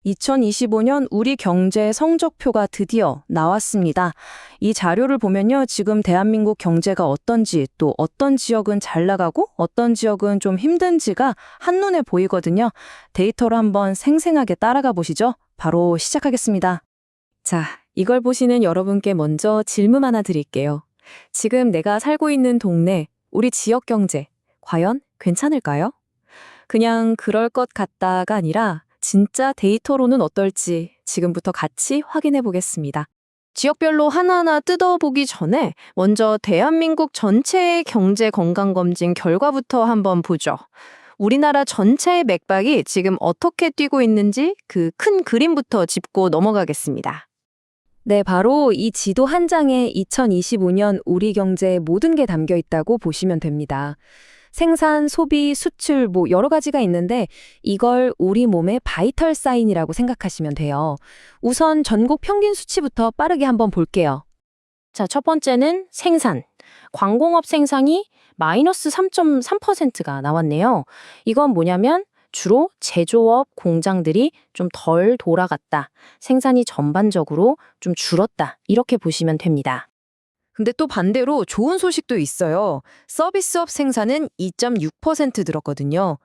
2025년 우리 경제 성적표가 드디어 나왔습니다. 이 자료를 보면요, 지금 대한민국 경제가 어떤지, 또 어떤 지역은 잘 나가고 어떤 지역은 좀 힘든지가 한눈에 보이거든요. 데이터로 한번 생생하게 따라가 보시죠. 바로 시작하겠습니다. 자, 이걸 보시는 여러분께 먼저 질문 하나 드릴게요. 지금 내가 살고 있는 동네, 우리 지역 경제, 과연 괜찮을까요? 그냥 그럴 것 같다가 아니라 진짜 데이터로는 어떨지 지금부터 같이 확인해 보겠습니다. 지역별로 하나하나 뜯어보기 전에 먼저 대한민국 전체의 경제 건강검진 결과부터 한번 보죠. 우리나라 전체의 맥박이 지금 어떻게 뛰고 있는지 그 큰 그림부터 짚고 넘어가겠습니다. 네, 바로 이 지도 한 장에 2025년 우리 경제의 모든 게 담겨 있다고 보시면 됩니다. 생산, 소비, 수출 여러 가지가 있는데 이걸 우리 몸의 바이털 사인이라고 생각하시면 돼요. 우선 전국 평균 수치부터 빠르게 한번 볼게요. 자, 첫 번째는 생산. 광공업 생산이 마이너스 3.3%가 나왔네요. 이건 뭐냐면 주로 제조업 공장들이 좀 덜 돌아갔다. 생산이 전반적으로 좀 줄었다. 이렇게 보시면 됩니다. 근데 또 반대로 좋은 소식도 있어요. 서비스업 생산은 2.6% 늘었거든요.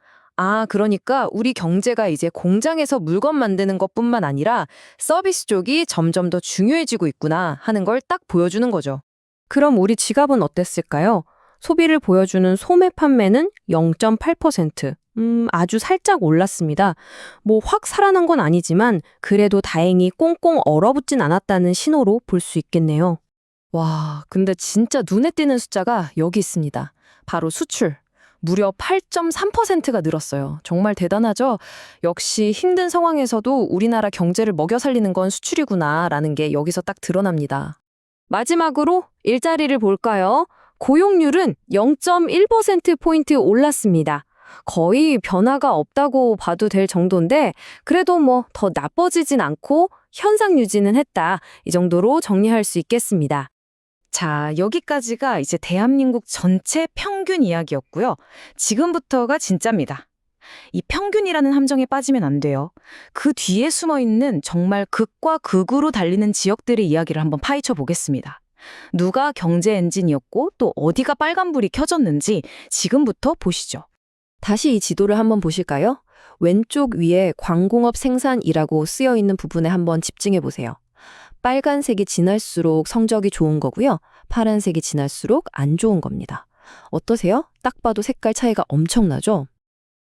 그러니까 우리 경제가 이제 공장에서 물건 만드는 것뿐만 아니라 서비스 쪽이 점점 더 중요해지고 있구나 하는 걸 딱 보여주는 거죠. 그럼 우리 지갑은 어땠을까요? 소비를 보여주는 소매 판매는 0.8%. 아주 살짝 올랐습니다. 확 살아난 건 아니지만 그래도 다행히 꽁꽁 얼어붙진 않았다는 신호로 볼 수 있겠네요. 와, 근데 진짜 눈에 띄는 숫자가 여기 있습니다. 바로 수출. 무려 8.3%가 늘었어요. 정말 대단하죠? 역시 힘든 상황에서도 우리나라 경제를 먹여 살리는 건 수출이구나라는 게 여기서 딱 드러납니다. 마지막으로 일자리를 볼까요? 고용률은 0.1%포인트 올랐습니다. 거의 변화가 없다고 봐도 될 정도인데 그래도 더 나빠지진 않고 현상 유지는 했다. 이 정도로 정리할 수 있겠습니다. 자, 여기까지가 이제 대한민국 전체 평균 이야기였고요. 지금부터가 진짜입니다. 이 평균이라는 함정에 빠지면 안 돼요. 그 뒤에 숨어 있는 정말 극과 극으로 달리는 지역들의 이야기를 한번 파헤쳐 보겠습니다. 누가 경제 엔진이었고 또 어디가 빨간불이 켜졌는지 지금부터 보시죠. 다시 이 지도를 한번 보실까요? 왼쪽 위에 광공업 생산이라고 쓰여 있는 부분에 한번 집중해 보세요. 빨간색이 진할수록 성적이 좋은 거고요. 파란색이 진할수록 안 좋은 겁니다. 어떠세요? 딱 봐도 색깔 차이가 엄청나죠?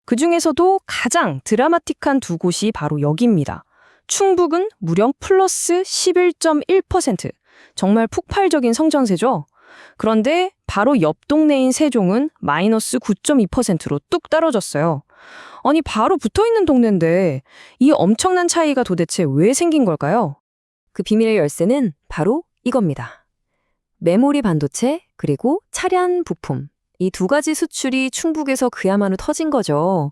그 중에서도 가장 드라마틱한 두 곳이 바로 여기입니다. 충북은 무려 플러스 11.1%. 정말 폭발적인 성장세죠? 그런데 바로 옆 동네인 세종은 마이너스 9.2%로 뚝 떨어졌어요. 아니, 바로 붙어있는 동네인데 이 엄청난 차이가 도대체 왜 생긴 걸까요? 그 비밀의 열쇠는 바로 이겁니다. 메모리 반도체 그리고 차량 부품. 이 두 가지 수출이 충북에서 그야말로 터진 거죠.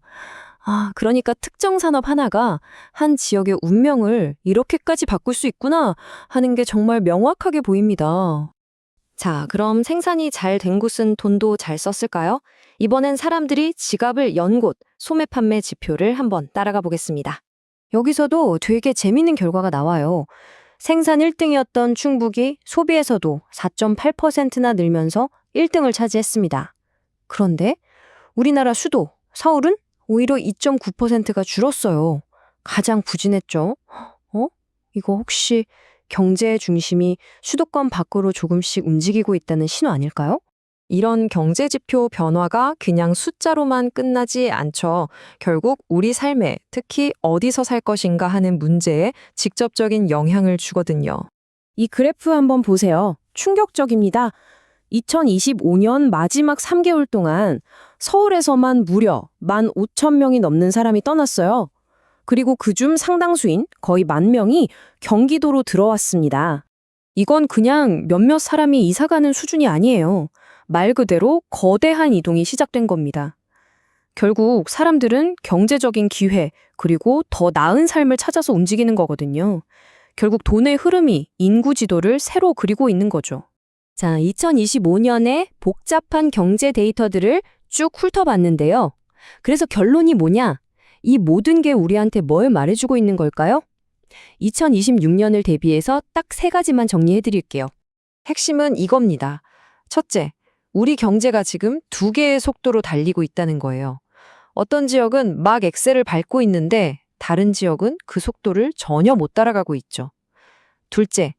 그러니까 특정 산업 하나가 한 지역의 운명을 이렇게까지 바꿀 수 있구나 하는 게 정말 명확하게 보입니다. 자, 그럼 생산이 잘 된 곳은 돈도 잘 썼을까요? 이번엔 사람들이 지갑을 연 곳 소매 판매 지표를 한번 따라가 보겠습니다. 여기서도 되게 재밌는 결과가 나와요. 생산 1등이었던 충북이 소비에서도 4.8%나 늘면서 1등을 차지했습니다. 그런데 우리나라 수도 서울은 오히려 2.9%가 줄었어요. 가장 부진했죠. 이거 혹시 경제의 중심이 수도권 밖으로 조금씩 움직이고 있다는 신호 아닐까요? 이런 경제지표 변화가 그냥 숫자로만 끝나지 않죠. 결국 우리 삶에, 특히 어디서 살 것인가 하는 문제에 직접적인 영향을 주거든요. 이 그래프 한번 보세요. 충격적입니다. 2025년 마지막 3개월 동안 서울에서만 무려 15,000명이 넘는 사람이 떠났어요. 그리고 그중 상당수인 거의 10,000명이 경기도로 들어왔습니다. 이건 그냥 몇몇 사람이 이사 가는 수준이 아니에요. 말 그대로 거대한 이동이 시작된 겁니다. 결국 사람들은 경제적인 기회, 그리고 더 나은 삶을 찾아서 움직이는 거거든요. 결국 돈의 흐름이 인구 지도를 새로 그리고 있는 거죠. 자, 2025년에 복잡한 경제 데이터들을 쭉 훑어봤는데요. 그래서 결론이 뭐냐? 이 모든 게 우리한테 뭘 말해주고 있는 걸까요? 2026년을 대비해서 딱 3가지만 정리해드릴게요. 핵심은 이겁니다. 첫째, 우리 경제가 지금 2개의 속도로 달리고 있다는 거예요. 어떤 지역은 막 엑셀을 밟고 있는데 다른 지역은 그 속도를 전혀 못 따라가고 있죠. 둘째,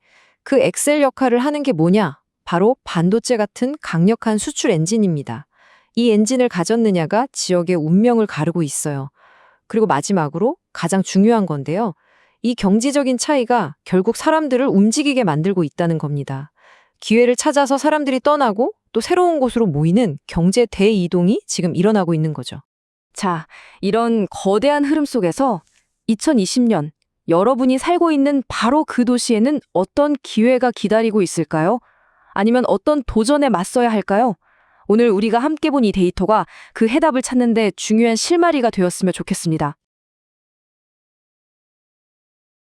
그 엑셀 역할을 하는 게 뭐냐? 바로 반도체 같은 강력한 수출 엔진입니다. 이 엔진을 가졌느냐가 지역의 운명을 가르고 있어요. 그리고 마지막으로 가장 중요한 건데요. 이 경제적인 차이가 결국 사람들을 움직이게 만들고 있다는 겁니다. 기회를 찾아서 사람들이 떠나고 또 새로운 곳으로 모이는 경제 대이동이 지금 일어나고 있는 거죠. 자, 이런 거대한 흐름 속에서 2020년 여러분이 살고 있는 바로 그 도시에는 어떤 기회가 기다리고 있을까요? 아니면 어떤 도전에 맞서야 할까요? 오늘 우리가 함께 본 이 데이터가 그 해답을 찾는 데 중요한 실마리가 되었으면 좋겠습니다.